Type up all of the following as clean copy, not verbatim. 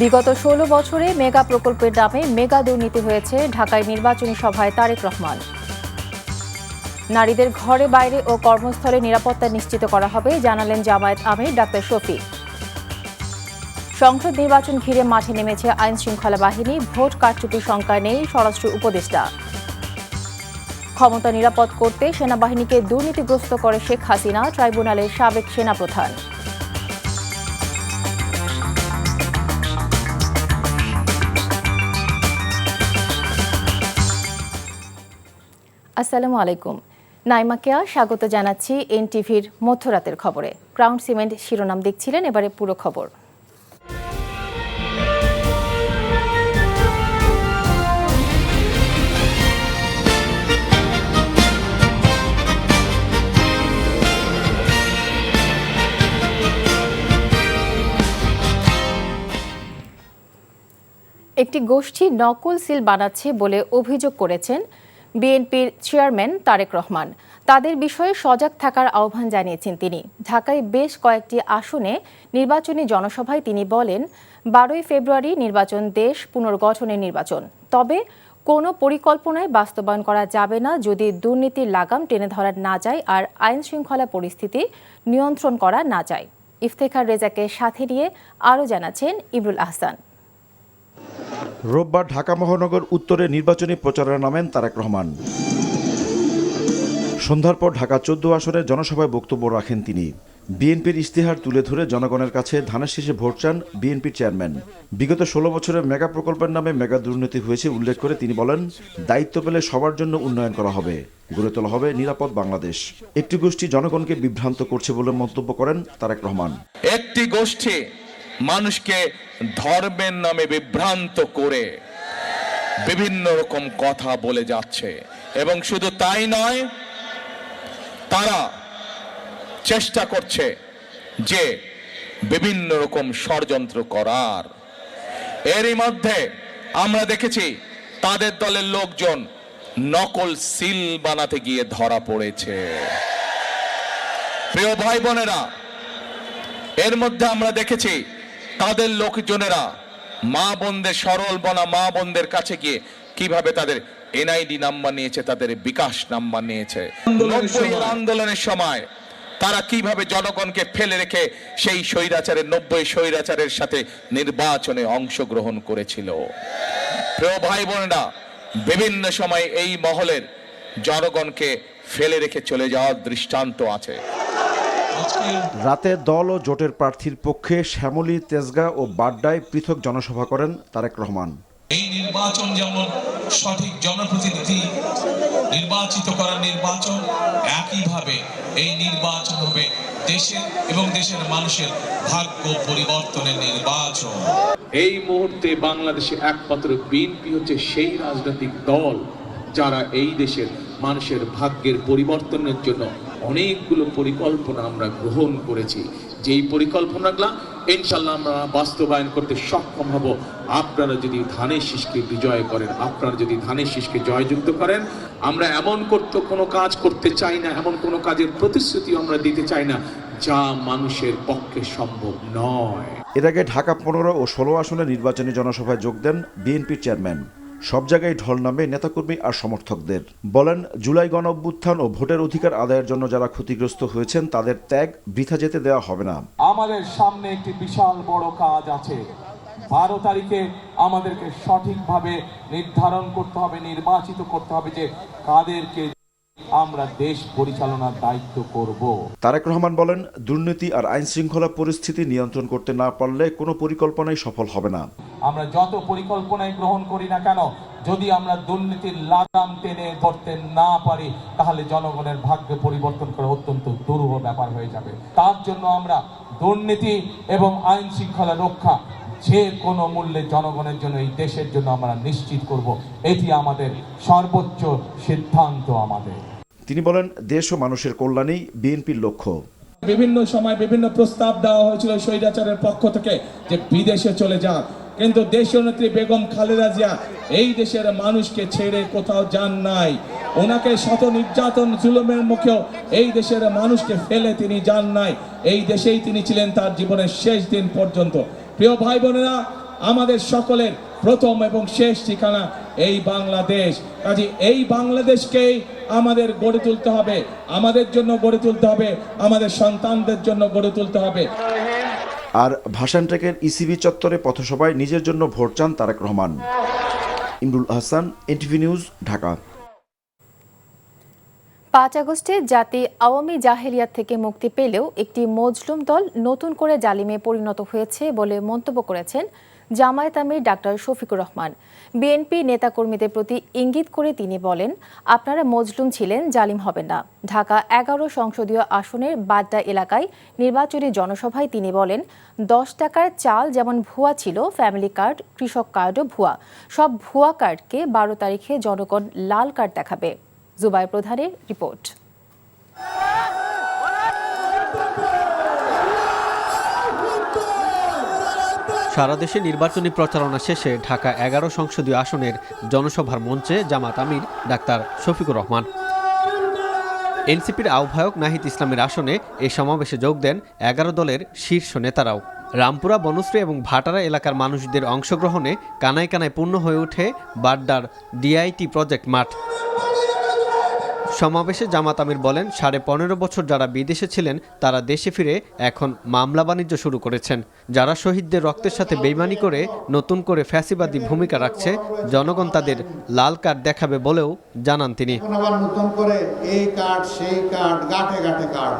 বিগত ১৬ বছরে মেগা প্রকল্পের নামে মেগা দুর্নীতি হয়েছে, ঢাকায় নির্বাচনী সভায় তারেক রহমান। নারীদের ঘরে বাইরে ও কর্মস্থলে নিরাপত্তা নিশ্চিত করা হবে, জানালেন জামায়াত আমির ডাক্তার শফিক। সংসদ নির্বাচন ঘিরে মাঠে নেমেছে আইন শৃঙ্খলা বাহিনী, ভোট কারচুপির শঙ্কা নেই স্বরাষ্ট্র উপদেষ্টা। ক্ষমতা নিরাপদ করতে সেনাবাহিনীকে দুর্নীতিগ্রস্ত করে শেখ হাসিনা, ট্রাইব্যুনালের সাবেক সেনাপ্রধান। আসসালামু আলাইকুম। নাইমা কেয়া স্বাগত জানাচ্ছি এনটিভির মধ্যরাতের খবরে। ক্রাউন সিমেন্ট শিরোনাম দেখছিলেন, এবারে পুরো খবর। একটি গোষ্ঠী নকল সিল বানাচ্ছে বলে অভিযোগ করেছেন বিএনপির চেয়ারম্যান তারেক রহমান। তাদের বিষয়ে সজাগ থাকার আহ্বান জানিয়েছেন তিনি। ঢাকায় বেশ কয়েকটি আসনে নির্বাচনী জনসভায় তিনি বলেন, ১২ই ফেব্রুয়ারি নির্বাচন দেশ পুনর্গঠনের নির্বাচন, তবে কোনো পরিকল্পনায় বাস্তবায়ন করা যাবে না যদি দুর্নীতির লাগাম টেনে ধরা না যায় আর আইন শৃঙ্খলা পরিস্থিতি নিয়ন্ত্রণ করা না যায়। ইফতেখার রেজাকে সাথে নিয়ে আরও জানাচ্ছেন ইমরুল আহসান। রোববার ঢাকা মহানগর উত্তরে নির্বাচনী প্রচারে নামেন তারেক রহমান। সন্ধ্যার পর ঢাকা ১৪ আসনে জনসভায় বক্তব্য রাখেন তিনি। বিএনপির ইশতেহার তুলে ধরে জনগণের কাছে ধানের শীষে ভোট চান বিএনপির চেয়ারম্যান। বিগত ১৬ বছরে মেগা প্রকল্পের নামে মেগা দুর্নীতি হয়েছে উল্লেখ করে তিনি বলেন, দায়িত্ব পেলে সবার জন্য উন্নয়ন করা হবে, গড়ে তোলা হবে নিরাপদ বাংলাদেশ। একটি গোষ্ঠী জনগণকে বিভ্রান্ত করছে বলে মন্তব্য করেন তারেক রহমান। একটি গোষ্ঠী মানুষকে ধর্মের নামে বিভ্রান্ত করে বিভিন্ন রকম কথা বলে যাচ্ছে, এবং শুধু তাই নয়, তারা চেষ্টা করছে যে বিভিন্ন রকম ষড়যন্ত্র করার। এরই মধ্যে আমরা দেখেছি তাদের দলের লোকজন নকল সিল বানাতে গিয়ে ধরা পড়েছে। প্রিয় ভাই বোনেরা, এর মধ্যে আমরা দেখেছি তাদের লোকজনেরা মা বোনদের, সরল বনা মা বোনদের কাছে গিয়ে কিভাবে তাদের এনআইডি নাম্বার নিয়েছে, তাদের বিকাশ নাম্বার নিয়েছে। আন্দোলনের সময় তারা কিভাবে জনগণকে ফেলে রেখে সেই স্বৈরাচারের ৯০ স্বৈরাচারের সাথে নির্বাচনে অংশগ্রহণ করেছিল। প্রিয় ভাই বোনেরা, বিভিন্ন সময় এই মহলের জনগণকে ফেলে রেখে চলে যাওয়ার দৃষ্টান্ত আছে। রাতে দল ও জোটের প্রার্থীর পক্ষে শ্যামলী, তেজগাঁ ও বাড্ডায় পৃথক জনসভা করেন তারেক রহমান। এই নির্বাচন যেমন সঠিক জনপ্রতিনিধি নির্বাচিত করার নির্বাচন, একইভাবে এই নির্বাচন হবে দেশের এবং দেশের মানুষের ভাগ্য পরিবর্তনের নির্বাচন। এই মুহূর্তে বাংলাদেশে একমাত্র বিএনপি হচ্ছে সেই রাজনৈতিক দল যারা এই দেশের মানুষের ভাগ্যের পরিবর্তনের জন্য অনেকগুলো পরিকল্পনা আমরা গ্রহণ করেছি। যেই পরিকল্পনাগুলো ইনশাল্লাহ আমরা বাস্তবায়ন করতে সক্ষম হব আপনারা যদি ধানের শীষকে বিজয় করেন, আপনারা যদি ধানের শীষকে জয়যুক্ত করেন। আমরা এমন কোনো কাজ করতে চাই না, এমন কোনো কাজের প্রতিশ্রুতি আমরা দিতে চাই না যা মানুষের পক্ষে সম্ভব নয়। এর আগে ঢাকা ১৫ ও ১৬ আসনে নির্বাচনী জনসভায় যোগ দেন বিএনপির চেয়ারম্যান। সব জায়গায় ঢল নামে নেতাকর্মী আর সমর্থকদের। বলেন, জুলাই গণ অভ্যুত্থান ও ভোটের অধিকার আদায়ের জন্য যারা ক্ষতিগ্রস্ত হয়েছেন তাদের ত্যাগ বৃথা যেতে দেওয়া হবে না। আমাদের সামনে একটি বিশাল বড় কাজ আছে। ১২ তারিখে আমাদেরকে সঠিকভাবে নির্ধারণ করতে হবে, নির্বাচিত করতে হবে যে কাদেরকে আমরা দেশ পরিচালনার দায়িত্ব করব। তারেক রহমান বলেন, দুর্নীতি আর আইন শৃঙ্খলা পরিস্থিতি নিয়ন্ত্রণ করতে না পারলে কোনো পরিকল্পনাই সফল হবে না। আমরা যত পরিকল্পনাই গ্রহণ করি না কেন, যদি আমরা দুর্নীতির লাগাম টেনে ধরতে না পারি তাহলে জনগণের ভাগ্য পরিবর্তন করা অত্যন্ত দুরূহ ব্যাপার হয়ে যাবে। তার জন্য আমরা দুর্নীতি এবং আইন শৃঙ্খলা রক্ষা যে কোনো মূল্যে জনগণের জন্য, এই দেশের জন্য আমরা নিশ্চিত করব। এটি আমাদের সর্বোচ্চ সিদ্ধান্ত। আমাদের তিনি বলেন, দেশ ও মানুষের কল্যাণেই বিএনপির লক্ষ্য। বিভিন্ন সময় বিভিন্ন প্রস্তাব দেওয়া হয়েছিল স্বৈরাচারের পক্ষ থেকে যে বিদেশে চলে যান, কিন্তু দেশীয় নেত্রী বেগম খালেদা জিয়া এই দেশের মানুষকে ছেড়ে কোথাও যান নাই। ওনাকে শত নির্যাতন জুলুমের মুখেও এই দেশের মানুষকে ফেলে তিনি যান নাই। এই দেশেই তিনি ছিলেন তার জীবনের শেষ দিন পর্যন্ত। প্রিয় ভাই বোনেরা, আমাদের সকলের প্রথম এবং শেষ ঠিকানা এই বাংলাদেশ। কাজে এই বাংলাদেশকেই আমাদের গড়ে তুলতে হবে, আমাদের জন্য গড়ে তুলতে হবে, আমাদের সন্তানদের জন্য গড়ে তুলতে হবে। আর ভাসান ট্র্যাকের ইসিবি চত্বরে পথসভায় নিজের জন্য ভোট চান তারেক রহমান। Imrul Hasan, NTV news, Dhaka. ৫ আগস্টে জাতি আওয়ামী জাহেলিয়াত থেকে মুক্তি পেলেও একটি মজলুম দল নতুন করে জালিমে পরিণত হয়েছে বলে মন্তব্য করেছেন জামায়াত আমির ডাক্তার শফিকুর রহমান। বিএনপি নেতাকর্মীদের প্রতি ইঙ্গিত করে তিনি বলেন, আপনারা মজলুম ছিলেন, জালিম হবেন না। ঢাকা ১১ সংসদীয় আসনের বাড্ডা এলাকায় নির্বাচনী জনসভায় তিনি বলেন, ১০ টাকার চাল যেমন ভুয়া ছিল, ফ্যামিলি কার্ড, কৃষক কার্ডও ভুয়া। সব ভুয়া কার্ডকে ১২ তারিখে জনগণ লাল কার্ড দেখাবে। জুবাইর প্রধানের রিপোর্ট। সারা দেশে নির্বাচনী প্রচারণা শেষে ঢাকা ১১ সংসদীয় আসনের জনসভার মঞ্চে জামাত আমির ডাক্তার শফিকুর রহমান। এনসিপির আহ্বায়ক নাহিদ ইসলামের আসনে এই সমাবেশে যোগ দেন ১১ দলের শীর্ষ নেতারাও। রামপুরা, বনশ্রী এবং ভাটারা এলাকার মানুষদের অংশগ্রহণে কানায় কানায় পূর্ণ হয়ে ওঠে বাড্ডার ডিআইটি প্রজেক্ট মাঠ। সমাবেশে জামাত আমির বলেন, ১৫.৫ বছর যারা বিদেশে ছিলেন তারা দেশে ফিরে এখন মামলা বাণিজ্য শুরু করেছেন। যারা শহীদদের রক্তের সাথে বেইমানি করে নতুন করে ফ্যাসিবাদী ভূমিকা রাখছে, জনগণ তাদের লাল কার্ড দেখাবে বলেও জানান তিনি। নতুন করে এই কার্ড সেই কার্ড, গাঁঠে গাঁঠে কার্ড,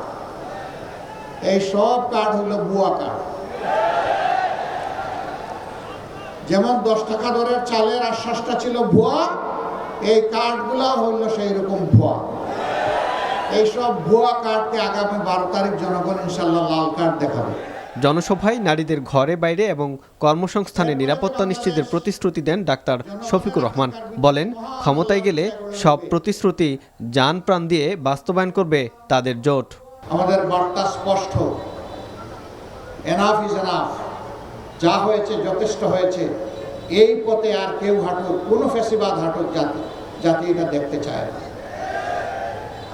এই সব কার্ড হলো ভুয়া কার্ড। যেমন ১০ টাকা দরের চালের আশ্বাসটা ছিল ভুয়া, এই কার্ডগুলো হইল সেই রকম ভুয়া। এইসব ভুয়া কার্ডকে আগামী ১২ তারিখ জনগণ ইনশাল্লাহ লাল কার্ড দেখাবে। জনসভায় নারীদের ঘরে বাইরে এবং কর্মসংস্থানে নিরাপত্তা নিশ্চিতের প্রতিশ্রুতি দেন ডাক্তার শফিকুর রহমান। বলেন, ক্ষমতায় গেলে সব প্রতিশ্রুতি জান প্রাণ দিয়ে বাস্তবায়ন করবে তাদের জোট। আমাদের বার্তা স্পষ্ট, এনাফ ইজ এনাফ, যা হয়েছে যথেষ্ট হয়েছে। এই পথে আর কেউ হাঁটুক, কোনো ফ্যাসিবাদ হাঁটুক জাতি এটা দেখতে চায় না।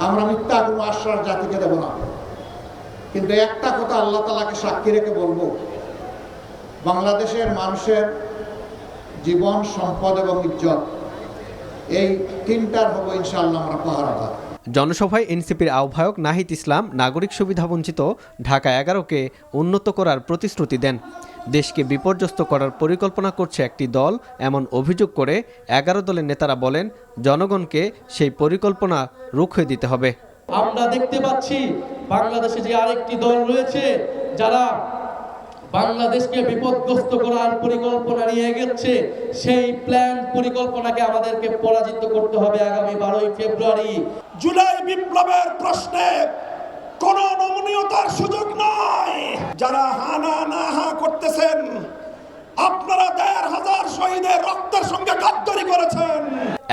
আমরা মিথ্যা কোনো আশ্বাস জাতিকে দেব না, কিন্তু একটা কথা আল্লাহ তাআলাকে সাক্ষী রেখে বলবো, বাংলাদেশের মানুষের জীবন, সম্পদ এবং ইজ্জত, এই তিনটার হবো ইনশাআল্লাহ আমরা পাহারাদার। জনসভায় এনসিপির আহ্বায়ক নাহিদ ইসলাম নাগরিক সুবিধাবঞ্চিত ঢাকা ১১কে উন্নত করার প্রতিশ্রুতি দেন। দেশকে বিপর্যস্ত করার পরিকল্পনা করছে একটি দল, এমন অভিযোগ করে ১১ দলের নেতারা বলেন, জনগণকে সেই পরিকল্পনা রুখে দিতে হবে। আমরা দেখতে পাচ্ছি বাংলাদেশে যে আরেকটি দল রয়েছে যারা বাংলাদেশকে বিপদগ্রস্ত করার পরিকল্পনা নিয়ে এগোচ্ছে। সেই প্ল্যান পরিকল্পনাকে আমাদেরকে পরাজিত করতে হবে আগামী ১২ই ফেব্রুয়ারি। জুলাই বিপ্লবের প্রশ্নে কোন নমনীয়তার সুযোগ নাই। যারা হানা না হা করতেছেন, আপনারা ১৫০০ শহীদের রক্তের সঙ্গে গাদ্দারি করেছেন।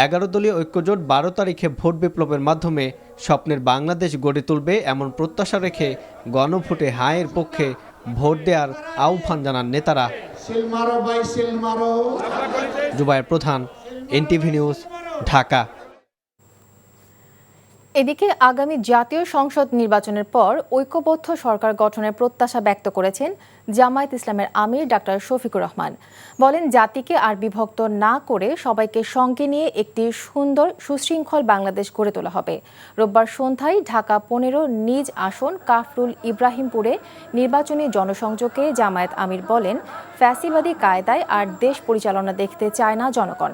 ১১ দলীয় ঐক্যজোট ১২ তারিখে ভোট বিপ্লবের মাধ্যমে স্বপ্নের বাংলাদেশ গড়ে তুলবে এমন প্রত্যাশা রেখে গণভোটে হায়ের পক্ষে ভোট দেওয়ার আহ্বান জানান নেতারা। জুবাইর প্রধান, এনটিভি নিউজ, ঢাকা। এদিকে আগামী জাতীয় সংসদ নির্বাচনের পর ঐক্যবদ্ধ সরকার গঠনের প্রত্যাশা ব্যক্ত করেছেন জামায়াত ইসলামের আমির ডাক্তার শফিকুর রহমান। বলেন, জাতিকে আর বিভক্ত না করে সবাইকে সঙ্গে নিয়ে একটি সুন্দর সুশৃঙ্খল বাংলাদেশ গড়ে তোলা হবে। রোববার সন্ধ্যায় ঢাকা ১৫ নিজ আসন কাফরুল ইব্রাহিমপুরে নির্বাচনী জনসংযোগে জামায়াত আমির বলেন, ফ্যাসিবাদী কায়দায় আর দেশ পরিচালনা দেখতে চায় না জনগণ।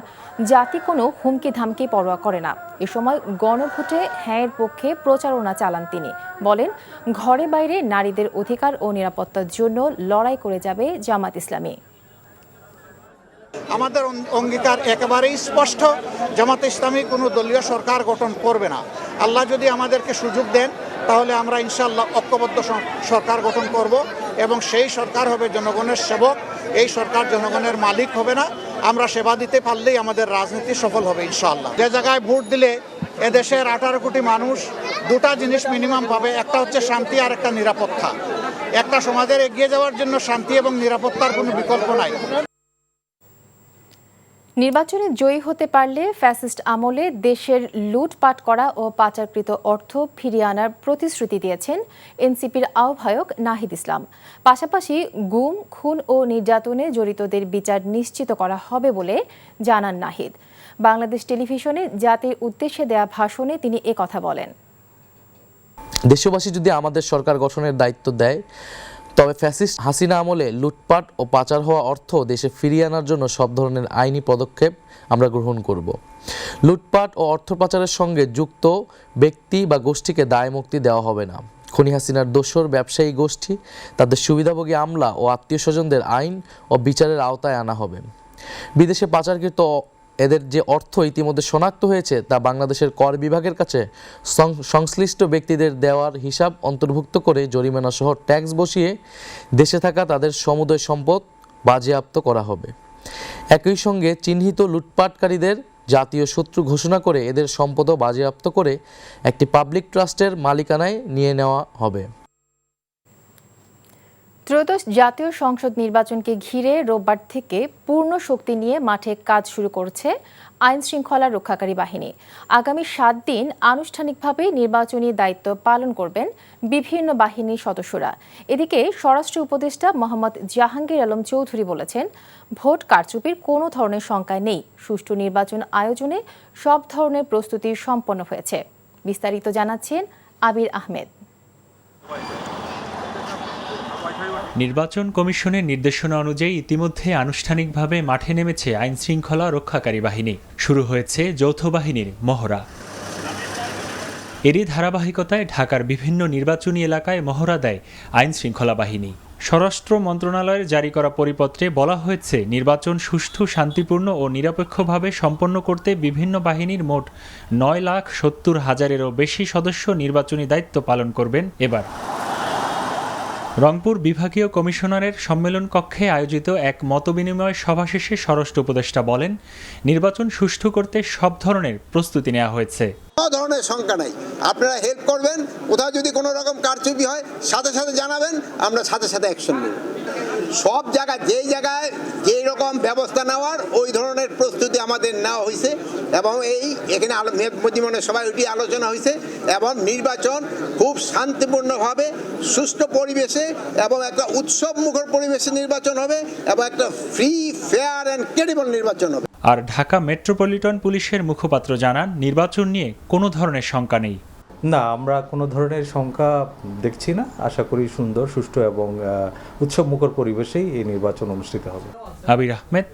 জাতি কোনো হুমকি ধামকি পরোয়া করে না। এ সময় গণভোটে হ্যাঁয়ের পক্ষে প্রচারণা চালান তিনি। বলেন, ঘরে বাইরে নারীদের অধিকার ও নিরাপত্তার জন্য লড়াই করে যাবে জামাত ইসলামী। আমাদের অঙ্গীকার একেবারেই স্পষ্ট, জামাত ইসলামী কোনো দলীয় সরকার গঠন করবে না। আল্লাহ যদি আমাদেরকে সুযোগ দেন তাহলে আমরা ইনশাআল্লাহ ঐক্যবদ্ধ সরকার গঠন করব এবং সেই সরকার হবে জনগণের সেবক। এই সরকার জনগণের মালিক হবে না। আমরা সেবা দিতে পারলেই আমাদের রাজনীতি সফল হবে ইনশাআল্লাহ। যে জায়গায় ভোট দিলে এদেশের 18 কোটি মানুষ দুটা জিনিস মিনিমাম পাবে, একটা হচ্ছে শান্তি আর একটা নিরাপত্তা। একটা সমাজের এগিয়ে যাওয়ার জন্য শান্তি এবং নিরাপত্তার কোনো বিকল্প নাই। নির্বাচনে জয়ী হতে পারলে ফ্যাসিস্ট আমলে দেশের লুটপাট করা ও পাচারকৃত অর্থ ফিরিয়ে আনার প্রতিশ্রুতি দিয়েছেন এনসিপির আহ্বায়ক নাহিদ ইসলাম। পাশাপাশি গুম, খুন ও নির্যাতনে জড়িতদের বিচার নিশ্চিত করা হবে বলে জানান নাহিদ। বাংলাদেশ টেলিভিশনে জাতির উদ্দেশ্যে দেয়া ভাষণে তিনি একথা বলেন। দেশবাসী যদি আমাদের সরকার গঠনের দায়িত্ব দেয়, তবে ফ্যাসিস্ট হাসিনা আমলে লুটপাট ও পাচার হওয়া অর্থ দেশে ফিরিয়ে আনার জন্য সব ধরনের আইনি পদক্ষেপ আমরা গ্রহণ করব। লুটপাট ও অর্থ পাচারের সঙ্গে যুক্ত ব্যক্তি বা গোষ্ঠীকে দায়মুক্তি দেওয়া হবে না। খুনি হাসিনার দোসর ব্যবসায়ী গোষ্ঠী, তাদের সুবিধাভোগী আমলা ও আত্মীয় স্বজনদের আইন ও বিচারের আওতায় আনা হবে। বিদেশে পাচারকৃত এদের যে অর্থ ইতিমধ্যে শনাক্ত হয়েছে তা বাংলাদেশের কর বিভাগের কাছে সংশ্লিষ্ট ব্যক্তিদের দেওয়ার হিসাব অন্তর্ভুক্ত করে জরিমানা সহ ট্যাক্স বসিয়ে দেশে থাকা তাদের সমুদয় সম্পদ বাজেয়াপ্ত করা হবে। একই সঙ্গে চিহ্নিত লুটপাটকারীদের জাতীয় শত্রু ঘোষণা করে এদের সম্পদও বাজেয়াপ্ত করে একটি পাবলিক ট্রাস্টের মালিকানায় নিয়ে নেওয়া হবে। ত্রয়োদশ জাতীয় সংসদ নির্বাচনকে ঘিরে রোববার থেকে পূর্ণ শক্তি নিয়ে মাঠে কাজ শুরু করছে আইন শৃঙ্খলা রক্ষাকারী বাহিনী। আগামী 7 দিন আনুষ্ঠানিকভাবে নির্বাচনী দায়িত্ব পালন করবেন বিভিন্ন বাহিনীর সদস্যরা। এদিকে স্বরাষ্ট্র উপদেষ্টা মোহাম্মদ জাহাঙ্গীর আলম চৌধুরী বলেছেন, ভোট কারচুপির কোনো ধরনের শঙ্কা নেই। সুষ্ঠু নির্বাচন আয়োজনে সব ধরনের প্রস্তুতি সম্পন্ন হয়েছে। বিস্তারিত জানাচ্ছেন আবির আহমেদ। নির্বাচন কমিশনের নির্দেশনা অনুযায়ী ইতিমধ্যে আনুষ্ঠানিকভাবে মাঠে নেমেছে আইন শৃঙ্খলা রক্ষাকারী বাহিনী। শুরু হয়েছে যৌথ বাহিনীর মহড়া। এরই ধারাবাহিকতায় ঢাকার বিভিন্ন নির্বাচনী এলাকায় মহড়া দেয় আইন শৃঙ্খলা বাহিনী। স্বরাষ্ট্র মন্ত্রণালয়ের জারি করা পরিপত্রে বলা হয়েছে, নির্বাচন সুষ্ঠু, শান্তিপূর্ণ ও নিরপেক্ষভাবে সম্পন্ন করতে বিভিন্ন বাহিনীর মোট 9,70,000-এরও বেশি সদস্য নির্বাচনী দায়িত্ব পালন করবেন। এবার রংপুর বিভাগীয় কমিশনারের সম্মেলন কক্ষে আয়োজিত এক মতবিনিময় সভা শেষে স্বরাষ্ট্র উপদেষ্টা বলেন, নির্বাচন সুষ্ঠু করতে সব ধরনের প্রস্তুতি নেওয়া হয়েছে। কোনো ধরনের শঙ্কা নাই। আপনারা হেল্প করবেন, কোথাও যদি কোনো রকম কারচুপি হয় সাথে সাথে জানাবেন, আমরা সাথে সাথে অ্যাকশন নেব। সব জায়গায় যেই জায়গায় যেই রকম ব্যবস্থা নেওয়ার ওই ধরনের প্রস্তুতি আমাদের নেওয়া হয়েছে এবং এখানে মধ্যমনে সবাই ওইটি আলোচনা হয়েছে এবং নির্বাচন খুব শান্তিপূর্ণভাবে সুষ্ঠু পরিবেশে এবং একটা উৎসব মুখর পরিবেশে নির্বাচন হবে এবং একটা ফ্রি, ফেয়ার অ্যান্ড ক্রেডিবল নির্বাচন হবে। আর ঢাকা মেট্রোপলিটন পুলিশের মুখপাত্র জানান, নির্বাচন নিয়ে কোনো ধরনের শঙ্কা নেই। না, আমরা কোনো ধরনের শঙ্কা দেখছি না। আশা করি সুন্দর, সুষ্ঠু এবং উৎসবমুখর পরিবেশেই এই নির্বাচন অনুষ্ঠিত হবে। Abir Ahmed,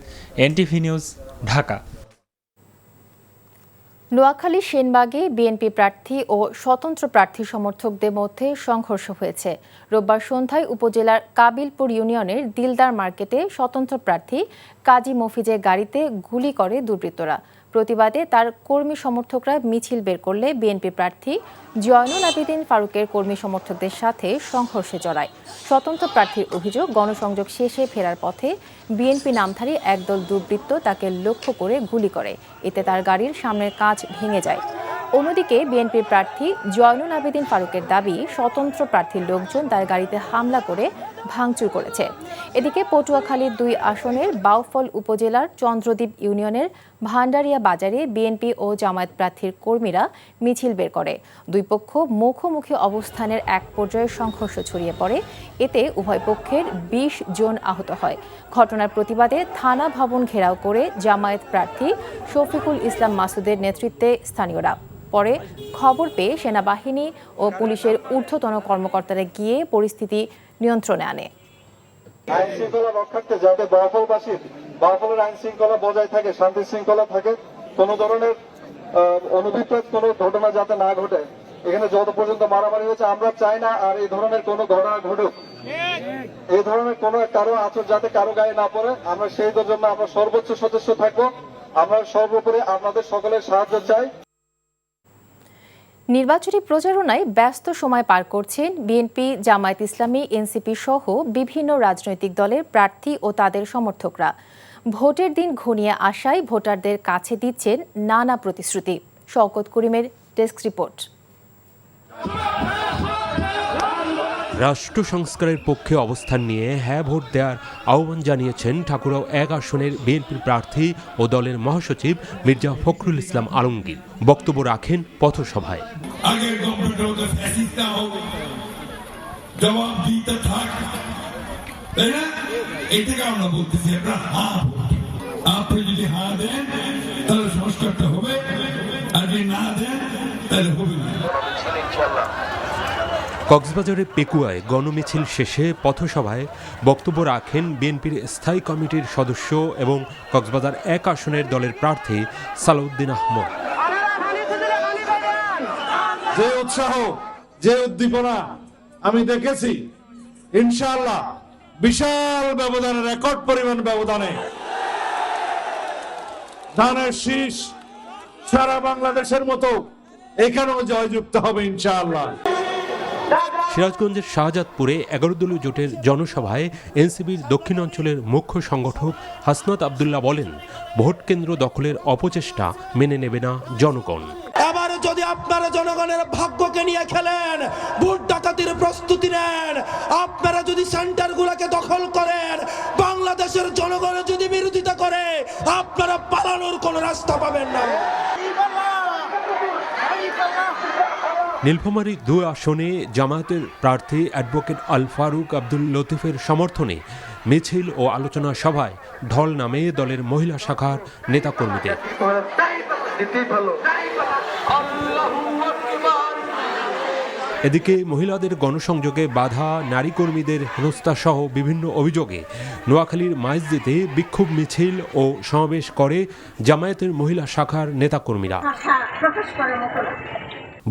NTV news, Dhaka. নোয়াখালী সেনবাগে বিএনপি প্রার্থী ও স্বতন্ত্র প্রার্থী সমর্থকদের মধ্যে সংঘর্ষ হয়েছে। রোববার সন্ধ্যায় উপজেলার কাবিলপুর ইউনিয়নের দিলদার মার্কেটে স্বতন্ত্র প্রার্থী কাজী মফিজের গাড়িতে গুলি করে দুর্বৃত্তরা। প্রতিবাদে তার কর্মী সমর্থকরা মিছিল বের করলে বিএনপি প্রার্থী জয়নুল আবেদিন ফারুকের কর্মী সমর্থকদের সাথে সংঘর্ষে জড়ায়। স্বতন্ত্র প্রার্থীর অভিযোগ, গণসংযোগ শেষে ফেরার পথে বিএনপি নামধারী একদল দুর্বৃত্ত তাকে লক্ষ্য করে গুলি করে। এতে তার গাড়ির সামনের কাঁচ ভেঙে যায়। অন্যদিকে বিএনপির প্রার্থী জয়নুল আবেদিন ফারুকের দাবি, স্বতন্ত্র প্রার্থীর লোকজন তার গাড়িতে হামলা করে ভাঙচুর করেছে। এদিকে পটুয়াখালীর 2 আসনের বাউফল উপজেলার চন্দ্রদ্বীপ ইউনিয়নের ভান্ডারিয়া বাজারে বিএনপি ও জামায়াত প্রার্থীর কর্মীরা মিছিল বের করে। দুই পক্ষ মুখোমুখি অবস্থানের এক পর্যায়ে সংঘর্ষ ছড়িয়ে পড়ে। এতে উভয় পক্ষের 20 জন আহত হয়। ঘটনার প্রতিবাদে থানা ভবন ঘেরাও করে জামায়াত প্রার্থী শফিকুল ইসলাম মাসুদের নেতৃত্বে স্থানীয়রা। পরে খবর পেয়ে সেনাবাহিনী ও পুলিশের ঊর্ধ্বতন কর্মকর্তারা গিয়ে পরিস্থিতি নিয়ন্ত্রণে আনে। আইন শৃঙ্খলা রক্ষার্থে যাতে বাউফলের আইন শৃঙ্খলা বজায় থাকে, শান্তি শৃঙ্খলা থাকে, কোনো ধরনের অনুবিপ্রেত কোনো ঘটনা যাতে না ঘটে। এখানে যত পর্যন্ত মারামারি হয়েছে আমরা চাই না আর এই ধরনের কোনো ঘটনা ঘটুক। এই ধরনের কোনো কারো আচর যাতে কারো গায়ে না পড়ে, আমরা সেই জন্য আমরা সর্বোচ্চ সদস্য থাকবো। আমরা সর্বোপরি আপনাদের সকলের সাহায্য চাই। নির্বাচনী প্রচারণায় ব্যস্ত সময় পার করছেন বিএনপি, জামায়াত ইসলামী, এনসিপি সহ বিভিন্ন রাজনৈতিক দলের প্রার্থী ও তাদের সমর্থকরা। ভোটের দিন ঘনিয়ে আসায় ভোটারদের কাছে দিচ্ছেন নানা প্রতিশ্রুতি। শওকত করিমের ডেস্ক রিপোর্ট। রাষ্ট্র সংস্কারের পক্ষে অবস্থান নিয়ে হ্যাঁ ভোট দেওয়ার আহ্বান জানিয়েছেন ঠাকুরগাঁও ১ আসনের বিএনপির প্রার্থী ও দলের মহাসচিব মির্জা ফখরুল ইসলাম আলমগীর। বক্তব্য রাখেন পথসভায়। জবাব দিতে থাক, তাই না? এই থেকে আমরা বলতেছি আমরা হ্যাঁ ভোট। আপনি যদি হ্যাঁ দেন তাহলে সংস্কারটা হবে, আর যদি না দেন তাহলে হবে না। কক্সবাজারের পেকুয়ায় গণমিছিল শেষে পথসভায় বক্তব্য রাখেন বিএনপির স্থায়ী কমিটির সদস্য এবং কক্সবাজার ১ আসনের দলের প্রার্থী সালাউদ্দিন আহমদ। যে উৎসাহ, যে উদ্দীপনা আমি দেখেছি, ইনশাআল্লাহ বিশাল ব্যবধানে, রেকর্ড পরিমাণ ব্যবধানে ধানের শীষ সারা বাংলাদেশের মতো এখানেও জয়যুক্ত হবে ইনশাআল্লাহ। সিরাজগঞ্জের শাহজাদপুরে ১১ দলীয় জোটের জনসভায় এনসিপির দক্ষিণ অঞ্চলের মুখ্য সংগঠক হাসনাত আবদুল্লাহ বলেন, ভোট কেন্দ্র দখলের অপচেষ্টা মেনে নেবে না জনগণ। এবারে যদি আপনারা জনগণের ভাগ্যকে নিয়ে খেলেন, ভোট ডাকাতির প্রস্তুতি নেন, আপনারা যদি সেন্টারগুলোকে দখল করেন, বাংলাদেশের জনগণের যদি বিরোধিতা করে, আপনারা পালানোর কোনো রাস্তা পাবেন না। নীলফামারী ২ আসনে জামায়াতের প্রার্থী অ্যাডভোকেট আল ফারুক আব্দুল লতিফের সমর্থনে মিছিল ও আলোচনা সভায় ঢল নামে দলের মহিলা শাখার নেতাকর্মীদের। এদিকে মহিলাদের গণসংযোগে বাধা, নারী কর্মীদের হেনস্থা সহ বিভিন্ন অভিযোগে নোয়াখালীর মাইজদিতে বিক্ষোভ মিছিল ও সমাবেশ করে জামায়াতের মহিলা শাখার নেতাকর্মীরা।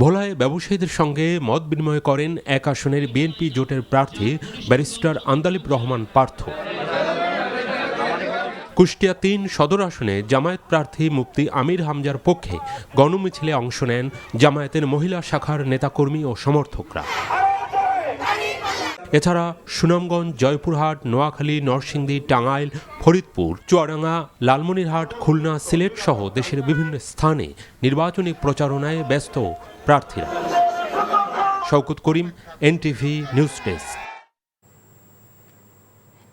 ভোলায় ব্যবসায়ীদের সঙ্গে মত বিনিময় করেন ১ আসনের বিএনপি জোটের প্রার্থী ব্যারিস্টার আন্দালিব রহমান পার্থ। কুষ্টিয়া ৩ সদর আসনে জামায়াত প্রার্থী মুফতি আমির হামজার পক্ষে গণমিছিলে অংশ নেন জামায়াতের মহিলা শাখার নেতাকর্মী ও সমর্থকরা। এছাড়া সুনামগঞ্জ, জয়পুরহাট, নোয়াখালী, নরসিংদী, টাঙ্গাইল, ফরিদপুর, চুয়াডাঙ্গা, লালমনিরহাট, খুলনা, সিলেট সহ দেশের বিভিন্ন স্থানে নির্বাচনী প্রচারণায় ব্যস্ত প্রার্থীরা। শওকত করিম, এনটিভি নিউজ ডেস্ক।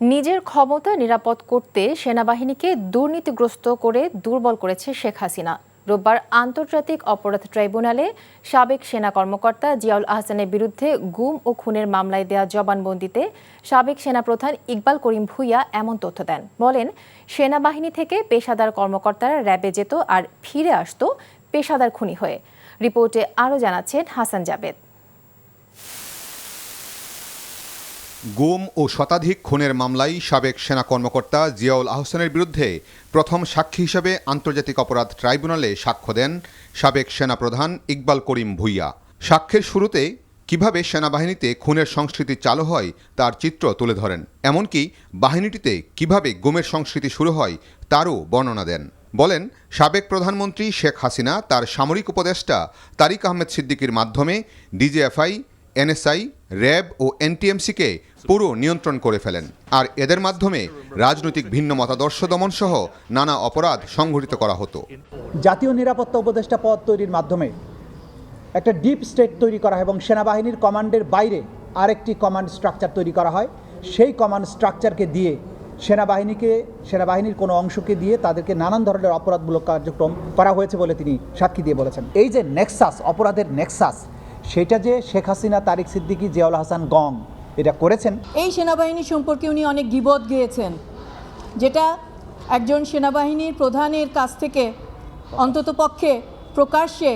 নিজের ক্ষমতা নিরাপদ করতে সেনাবাহিনীকে দুর্নীতিগ্রস্ত করে দুর্বল করেছে শেখ হাসিনা। রোববার আন্তর্জাতিক অপরাধ ট্রাইব্যুনালে সাবেক সেনা কর্মকর্তা জিয়াউল আহসানের বিরুদ্ধে গুম ও খুনের মামলায় দেয়া জবানবন্দিতে সাবেক সেনাপ্রধান ইকবাল করিম ভূঁইয়া এমন তথ্য দেন। বলেন, সেনাবাহিনী থেকে পেশাদার কর্মকর্তারা র্যাবে যেত আর ফিরে আসতো পেশাদার খুনি হয়ে। রিপোর্টে আরও জানাচ্ছেন হাসান জাবেদ। গুম ও শতাধিক খুনের মামলায় সাবেক সেনা কর্মকর্তা জিয়াউল আহসানের বিরুদ্ধে প্রথম সাক্ষী হিসেবে আন্তর্জাতিক অপরাধ ট্রাইব্যুনালে সাক্ষ্য দেন সাবেক সেনাপ্রধান ইকবাল করিম ভূঁইয়া। সাক্ষ্যের শুরুতে কিভাবে সেনাবাহিনীতে খুনের সংস্কৃতি চালু হয় তার চিত্র তুলে ধরেন। এমনকি বাহিনীটিতে কিভাবে গুমের সংস্কৃতি শুরু হয় তারও বর্ণনা দেন। বলেন, সাবেক প্রধানমন্ত্রী শেখ হাসিনা তার সামরিক উপদেষ্টা তারিক আহমেদ সিদ্দিকীর মাধ্যমে ডিজিএফআই, এনএসআই, র্যাব ও এনটিএমসিকে পুরো নিয়ন্ত্রণ করে ফেলেন। আর এদের মাধ্যমে রাজনৈতিক ভিন্ন মতাদর্শ দমন সহ নানা অপরাধ সংঘটিত করা হতো। জাতীয় নিরাপত্তা উপদেষ্টা পদ তৈরির মাধ্যমে একটা ডিপ স্টেট তৈরি করা হয় এবং সেনাবাহিনীর কমান্ডের বাইরে আরেকটি কমান্ড স্ট্রাকচার তৈরি করা হয়। সেই কমান্ড স্ট্রাকচারকে দিয়ে সেনাবাহিনীর কোনো অংশকে দিয়ে তাদেরকে নানান ধরনের অপরাধমূলক কার্যক্রম করা হয়েছে বলে তিনি সাক্ষী দিয়ে বলেছেন। এই যে নেক্সাস, অপরাধের নেক্সাস, সেটা যে শেখ হাসিনা, তারিক সিদ্দিকী, জিয়াউল আহসান গং এটা করেছেন। এই সেনাবাহিনী সম্পর্কে উনি অনেক গীবত গেয়েছেন, যেটা একজন সেনাবাহিনীর প্রধানের কাছ থেকে অন্ততপক্ষে প্রকাশ্যে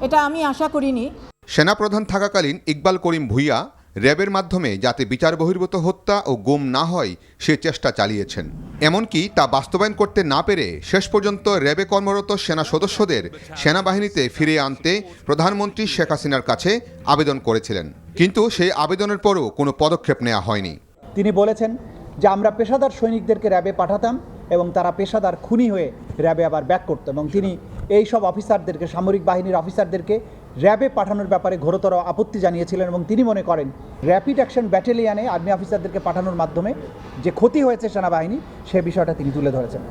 এটা আমি আশা করিনি। সেনাপ্রধান থাকাকালীন ইকবাল করিম ভূঁইয়া র্যাবের মাধ্যমে যাতে বিচার বহির্ভূত হত্যা ও গুম না হয় সে চেষ্টা চালিয়েছেন। এমনকি তা বাস্তবায়ন করতে না পেরে শেষ পর্যন্ত র্যাবে কর্মরত সেনা সদস্যদের সেনাবাহিনীতে ফিরিয়ে আনতে প্রধানমন্ত্রী শেখ হাসিনার কাছে আবেদন করেছিলেন, কিন্তু সেই আবেদনের পরও কোনো পদক্ষেপ নেওয়া হয়নি। তিনি বলেছেন যে আমরা পেশাদার সৈনিকদেরকে র্যাবে পাঠাতাম এবং তারা পেশাদার খুনি হয়ে র্যাবে আবার ব্যাক করত, এবং তিনি এই সব অফিসারদেরকে, সামরিক বাহিনীর অফিসারদেরকে র্যাবে পাঠানোর ব্যাপারে ঘোরতর আপত্তি জানিয়েছিলেন এবং তিনি মনে করেন র্যাপিড অ্যাকশন ব্যাটালিয়ানে আর্মি অফিসারদেরকে পাঠানোর মাধ্যমে যে ক্ষতি হয়েছে সেনাবাহিনী, সে বিষয়টা তিনি তুলে ধরেছেন।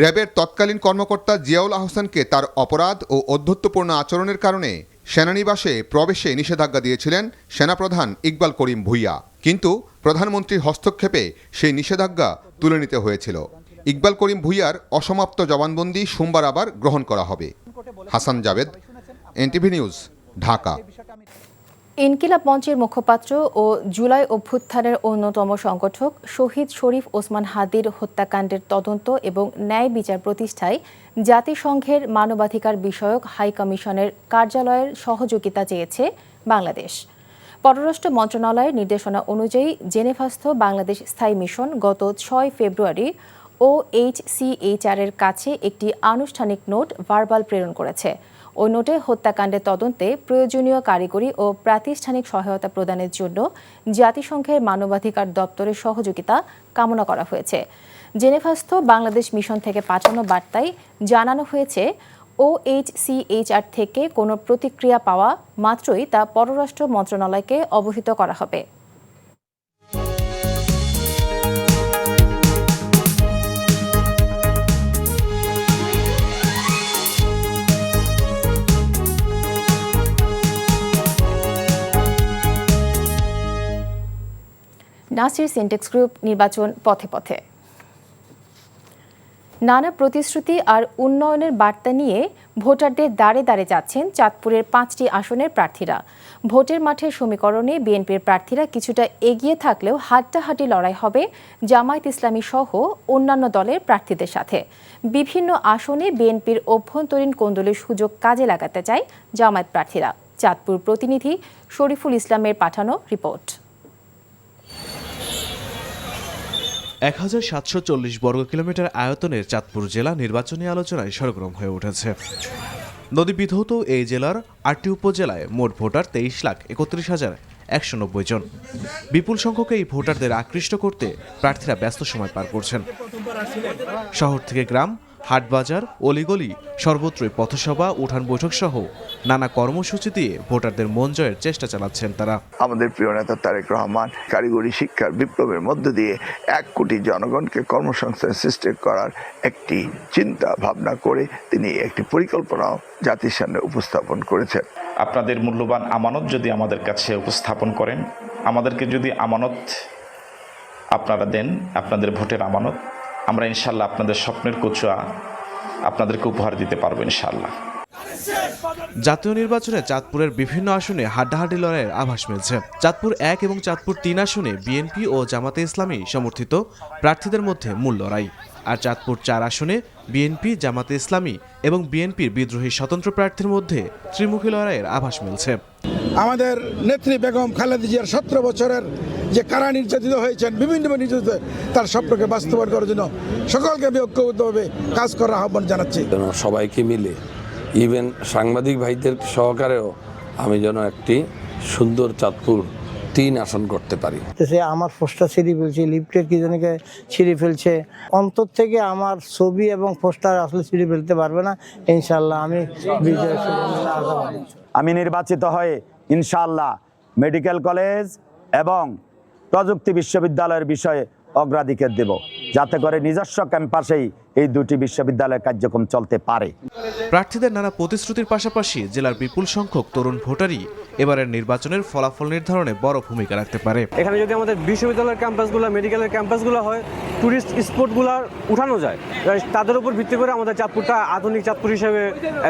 র্যাবের তৎকালীন কর্মকর্তা জিয়াউল আহসানকে তার অপরাধ ও অধ্যত্বপূর্ণ আচরণের কারণে সেনানিবাসে প্রবেশে নিষেধাজ্ঞা দিয়েছিলেন সেনাপ্রধান ইকবাল করিম ভূঁইয়া, কিন্তু প্রধানমন্ত্রীর হস্তক্ষেপে সেই নিষেধাজ্ঞা তুলে নিতে হয়েছিল। ইকবাল করিম ভূঁইয়ার অসমাপ্ত জবানবন্দি সোমবার আবার গ্রহণ করা হবে। Hasan Javed, NTV news, Dhaka. ইনকিলাব মঞ্চের মুখপাত্র ও জুলাই অভ্যুত্থানের অন্যতম সংগঠক শহীদ শরীফ ওসমান হাদির হত্যাকাণ্ডের তদন্ত এবং ন্যায় বিচার প্রতিষ্ঠায় জাতিসংঘের মানবাধিকার বিষয়ক হাই কমিশনের কার্যালয়ের সহযোগিতা চেয়েছে বাংলাদেশ। পররাষ্ট্র মন্ত্রণালয়ের নির্দেশনা অনুযায়ী জেনেভাস্থ বাংলাদেশ স্থায়ী মিশন গত 6 ফেব্রুয়ারি OHCHR এর কাছে একটি আনুষ্ঠানিক নোট ভার্বাল প্রেরণ করেছে। ওই নোটে হত্যাকাণ্ডের তদন্তে প্রয়োজনীয় কারিগরি ও প্রাতিষ্ঠানিক সহায়তা প্রদানের জন্য জাতিসংঘের মানবাধিকার দপ্তরের সহযোগিতা কামনা করা হয়েছে। জেনেভাস্থ বাংলাদেশ মিশন থেকে পাঠানো বার্তায় জানানো হয়েছে, OHCHR থেকে কোনো প্রতিক্রিয়া পাওয়া মাত্রই তা পররাষ্ট্র মন্ত্রণালয়কে অবহিত করা হবে। নাসির সিনটেক্স গ্রুপ নির্বাচন পথে পথে। নানা প্রতিশ্রুতি আর উন্নয়নের বার্তা নিয়ে ভোটারদের দাঁড়ে দাঁড়ে যাচ্ছেন চাঁদপুরের 5টি আসনের প্রার্থীরা। ভোটের মাঠের সমীকরণে বিএনপির প্রার্থীরা কিছুটা এগিয়ে থাকলেও হাড্ডাহাড্ডি লড়াই হবে জামায়াত ইসলামী সহ অন্যান্য দলের প্রার্থীদের সাথে। বিভিন্ন আসনে বিএনপির অভ্যন্তরীণ কোন্দলের সুযোগ কাজে লাগাতে চায় জামায়াত প্রার্থীরা। চাঁদপুর প্রতিনিধি শরীফুল ইসলামের পাঠানো রিপোর্ট। 1740 বর্গ কিলোমিটার আয়তনের চাঁদপুর জেলা নির্বাচনী আলোচনায় সরগরম হয়ে উঠেছে। নদী বিধৌত এই জেলার 8টি উপজেলায় মোট ভোটার 23,31,190 জন। বিপুল সংখ্যক এই ভোটারদের আকৃষ্ট করতে প্রার্থীরা ব্যস্ত সময় পার করছেন। শহর থেকে গ্রাম, হাটবাজার, অলিগলি সর্বত্রই পথসভা, উঠান বৈঠক সহ নানা কর্মসূচি দিয়ে ভোটারদের মন জয়ের চেষ্টা চালাচ্ছেন তারা। আমাদের প্রিয় নেতা তারেক রহমান কারিগরি শিক্ষার বিপ্লবের মধ্য দিয়ে 1 কোটি জনগণকে কর্মসংস্থান সৃষ্টি করার একটি চিন্তা ভাবনা করে তিনি একটি পরিকল্পনা জাতির সামনে উপস্থাপন করেছেন। আপনাদের মূল্যবান আমানত যদি আমাদের কাছে উপস্থাপন করেন, আমাদেরকে যদি আমানত আপনারা দেন, আপনাদের ভোটের আমানত, আমরা ইনশাল্লাহ আপনাদের স্বপ্নের কচুয়া আপনাদেরকে উপহার দিতে পারবো ইনশাল্লাহ। জাতীয় নির্বাচনে চাঁদপুরের বিভিন্ন আসনে হাড্ডাহাড্ডি লড়াইয়ের আভাস মিলছে। চাঁদপুর 1 এবং চাঁদপুর 3 আসনে বিএনপি ও জামাতে ইসলামী সমর্থিত প্রার্থীদের মধ্যে মূল লড়াই। আর চাঁদপুর 4 আসনে বিএনপি, জামাতে ইসলামী এবং বিএনপির বিদ্রোহী স্বতন্ত্র প্রার্থীর মধ্যে ত্রিমুখী লড়াইয়ের আভাস মিলছে। আমাদের নেত্রী বেগম খালেদা জিয়ার 17 বছরের যে কারা নির্যাতিত হয়েছেন, বিভিন্ন নির্যাতিত, তার স্বপ্নকে বাস্তবায়ন করার জন্য সকলকে আমি ঐক্যবদ্ধভাবে কাজ করার আহ্বান জানাচ্ছি। সবাইকে মিলে, ইভেন সাংবাদিক ভাইদের সহকারেও আমি যেন একটি সুন্দর চাঁদপুর 3 আসন করতে পারি। আমার পোস্টার ছিঁড়ে ফেলছে, লিফটের কি জনকে ছিঁড়ে ফেলছে, অন্তর থেকে আমার ছবি এবং পোস্টার আসলে ছিঁড়ে ফেলতে পারবে না। ইনশাল্লাহ আমি বিজয়। আমি নির্বাচিত হয়ে ইনশাআল্লাহ মেডিকেল কলেজ এবং প্রযুক্তি বিশ্ববিদ্যালয়ের বিষয়ে অগ্রাধিকার দেব, যাতে করে নিজস্ব ক্যাম্পাসেই এই 2টি বিশ্ববিদ্যালয়ের কার্যক্রম চলতে পারে। প্রার্থীদের নানা প্রতিশ্রুতির পাশাপাশি জেলার বিপুল সংখ্যক তরুণ ভোটারই এবারের নির্বাচনের ফলাফল নির্ধারণে বড় ভূমিকা রাখতে পারে। এখানে যদি আমাদের বিশ্ববিদ্যালয়ের ক্যাম্পাসগুলো, মেডিকেলের ক্যাম্পাসগুলো হয়, টুরিস্ট স্পটগুলো উঠানো যায়, তাদের উপর ভিত্তি করে আমাদের চাঁদপুরটা আধুনিক চাঁদপুর হিসেবে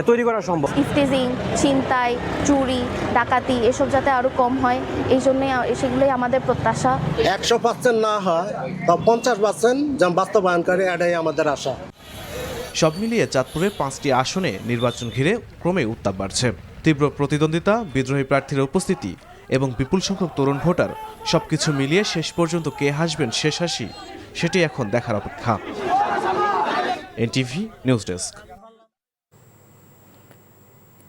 তৈরি করা সম্ভব। ইফটিজিং, ছিনতাই, চুরি, ডাকাতি এসব যাতে আরো কম হয়, এই জন্যই সেগুলোই আমাদের প্রত্যাশা। 100% না হয় বা 50% যেন বাস্তবায়ন করে, এটাই আমাদের আশা। সব মিলিয়ে চাঁদপুরে 5টি আসনে নির্বাচন ঘিরে ক্রমে উত্তাপ বাড়ছে। তীব্র প্রতিদ্বন্দ্বিতা, বিদ্রোহী প্রার্থীর উপস্থিতি এবং বিপুল সংখ্যক তরুণ ভোটার সবকিছু মিলিয়ে শেষ পর্যন্ত কে হাসবেন শেষ হাসি, সেটি এখন দেখার অপেক্ষা। NTV news desk.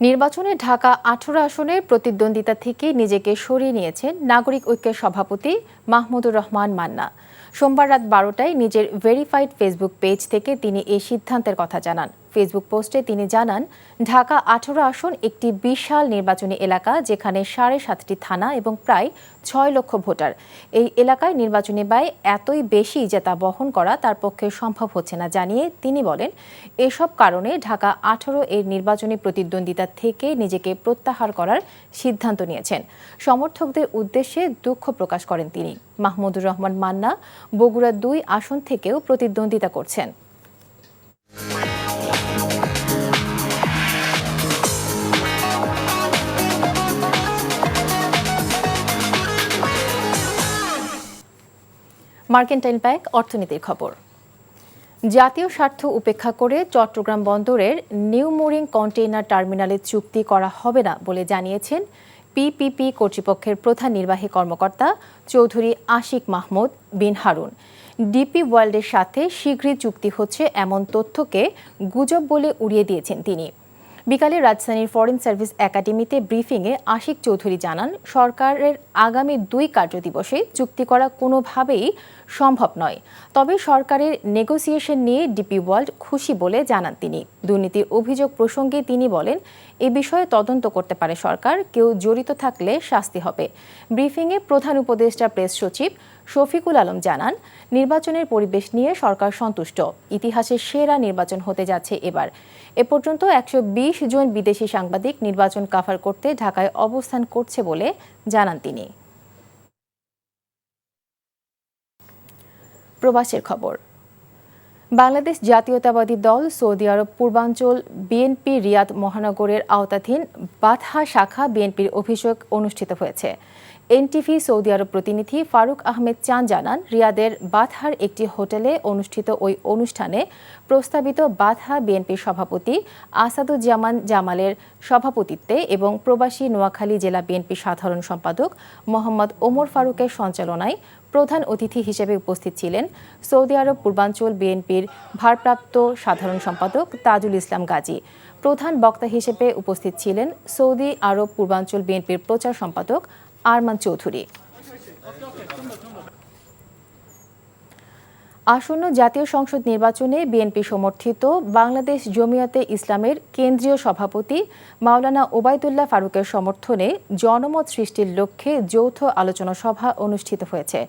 নির্বাচনে ঢাকা 18 আসনের প্রতিদ্বন্দ্বিতা থেকে নিজেকে সরিয়ে নিয়েছেন নাগরিক ঐক্যের সভাপতি মাহমুদুর রহমান মান্না। সোমবার রাত 12টায় নিজের ভেরিফাইড ফেসবুক পেজ থেকে তিনি এই সিদ্ধান্তের কথা জানান। ফেসবুক পোস্টে তিনি জানান, ঢাকা 18 আসন একটি বিশাল নির্বাচনী এলাকা, যেখানে 7.5টি থানা এবং প্রায় 6 লক্ষ ভোটার। এই এলাকায় নির্বাচনী ব্যয় এতই বেশি যে তা বহন করা তার পক্ষে সম্ভব হচ্ছে না জানিয়ে তিনি বলেন, এসব কারণে ঢাকা 18 এর নির্বাচনী প্রতিদ্বন্দ্বিতা থেকে নিজেকে প্রত্যাহার করার সিদ্ধান্ত নিয়েছেন। সমর্থকদের উদ্দেশ্যে দুঃখ প্রকাশ করেন তিনি। মাহমুদুর রহমান মান্না বগুড়া 2 আসন থেকেও প্রতিদ্বন্দ্বিতা করছেন। মার্কেন্টাইল ব্যাংক অর্থনীতির খবর। জাতীয় স্বার্থ উপেক্ষা করে চট্টগ্রাম বন্দরের নিউ মোরিং কন্টেইনার টার্মিনালে চুক্তি করা হবে না বলে জানিয়েছেন পিপিপি কর্তৃপক্ষের প্রধান নির্বাহী কর্মকর্তা চৌধুরী আশিক মাহমুদ বিন হারুন। ডিপি ওয়ার্ল্ডের সাথে শীঘ্রই চুক্তি হচ্ছে এমন তথ্যকে গুজব বলে উড়িয়ে দিয়েছেন তিনি। বিকালে রাজধানীর ফরেন সার্ভিস একাডেমিতে ব্রিফিংয়ে আশিক চৌধুরী জানান, সরকারের আগামী 2 কার্যদিবসে চুক্তি করা কোনোভাবেই সম্ভব নয়। তবে সরকারের নেগোসিয়েশন নিয়ে ডিপি ওয়ার্ল্ড খুশি বলে জানান তিনি। দুর্নীতির অভিযোগ প্রসঙ্গে তিনি বলেন, এ বিষয়ে তদন্ত করতে পারে সরকার, কেউ জড়িত থাকলে শাস্তি হবে। ব্রিফিংয়ে প্রধান উপদেষ্টা প্রেস সচিব শফিকুল আলম জানান, নির্বাচনের পরিবেশ নিয়ে সরকার সন্তুষ্ট। ইতিহাসের সেরা নির্বাচন হতে যাচ্ছে এবার। এ পর্যন্ত 120 জন বিদেশি সাংবাদিক নির্বাচন কাভার করতে ঢাকায় অবস্থান করছে বলে জানান তিনি। প্রবাসের খবর। বাংলাদেশ জাতীয়তাবাদী দল সৌদি আরব পূর্বাঞ্চল বিএনপি রিয়াদ মহানগরের আওতাধীন বাথহা শাখা বিএনপির অভিষেক অনুষ্ঠিত হয়েছে। এনটিভি সৌদি আরব প্রতিনিধি ফারুক আহমেদ চান জানান, রিয়াদের বাথহার একটি হোটেলে অনুষ্ঠিত ওই অনুষ্ঠানে প্রস্তাবিত বাথহা বিএনপির সভাপতি আসাদুজ্জামান জামালের সভাপতিত্বে এবং প্রবাসী নোয়াখালী জেলা বিএনপি সাধারণ সম্পাদক মোহাম্মদ ওমর ফারুকের সঞ্চালনায় প্রধান অতিথি হিসেবে উপস্থিত ছিলেন সৌদি আরব পূর্বাঞ্চল বিএনপির ভারপ্রাপ্ত সাধারণ সম্পাদক তাজুল ইসলাম গাজী। প্রধান বক্তা হিসেবে উপস্থিত ছিলেন সৌদি আরব পূর্বাঞ্চল বিএনপির প্রচার সম্পাদক আরমান চৌধুরী। আসন্ন জাতীয় সংসদ নির্বাচনে বিএনপি সমর্থিত বাংলাদেশ জমিয়তে ইসলামের কেন্দ্রীয় সভাপতি মাওলানা ওবায়দুল্লাহ ফারুকের সমর্থনে জনমত সৃষ্টির লক্ষ্যে যৌথ আলোচনা সভা অনুষ্ঠিত হয়েছে।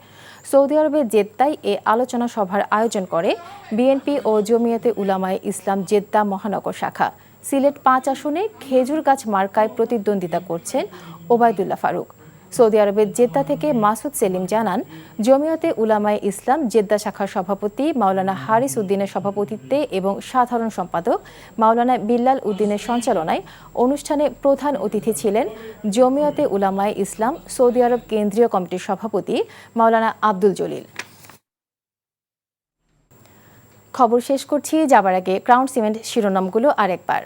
সৌদি আরবের জেদ্দায় এ আলোচনা সভার আয়োজন করে বিএনপি ও জমিয়তে উলামায়ে ইসলাম জেদ্দা মহানগর শাখা। সিলেট 5 আসনে খেজুর গাছ মার্কায় প্রতিদ্বন্দ্বিতা করছেন ওবায়দুল্লাহ ফারুক। সৌদি আরবের জেদ্দা থেকে মাসুদ সেলিম জানান, জমিয়তে উলামায়ে ইসলাম জেদ্দা শাখার সভাপতি মাওলানা হারিস উদ্দিনের সভাপতিত্বে এবং সাধারণ সম্পাদক মাওলানা বিল্লাল উদ্দিনের সঞ্চালনায় অনুষ্ঠানে প্রধান অতিথি ছিলেন জমিয়তে উলামায়ে ইসলাম সৌদি আরব কেন্দ্রীয় কমিটির সভাপতি মাওলানা আব্দুল জলিল। খবর শেষ করছি, যাবার আগে ক্রাউন সিমেন্ট শিরোনামগুলো আরেকবার।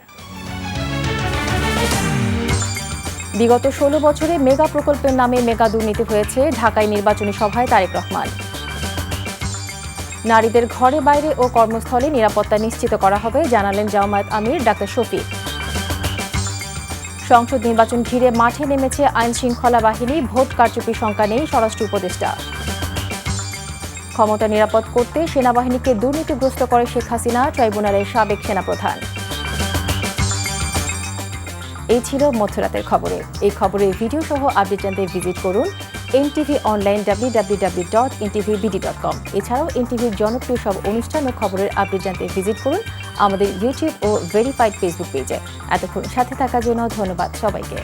বিগত 16 বছরে মেগা প্রকল্পের নামে মেগা দুর্নীতি হয়েছে, ঢাকায় নির্বাচনী সভায় তারেক রহমান। নারীদের ঘরে বাইরে ও কর্মস্থলে নিরাপত্তা নিশ্চিত করা হবে, জানালেন জামায়াত আমির ডাক্তার শফিক। সংসদ নির্বাচন ঘিরে মাঠে নেমেছে আইন শৃঙ্খলা বাহিনী, ভোট কারচুপির শঙ্কা নেই স্বরাষ্ট্র উপদেষ্টা। ক্ষমতা নিরাপদ করতে সেনাবাহিনীকে দুর্নীতিগ্রস্ত করে শেখ হাসিনা, ট্রাইব্যুনালের সাবেক সেনাপ্রধান। এই ছিল মধ্যরাতের খবরে। এই খবরের ভিডিও সহ আপডেট জানতে ভিজিট করুন NTV অনলাইন www.ntvbd.com। এছাড়াও NTVর জনপ্রিয় সব অনুষ্ঠান ও খবরের আপডেট জানতে ভিজিট করুন আমাদের ইউটিউব ও ভেরিফাইড ফেসবুক পেজে। এতক্ষণ সাথে থাকার জন্য ধন্যবাদ সবাইকে।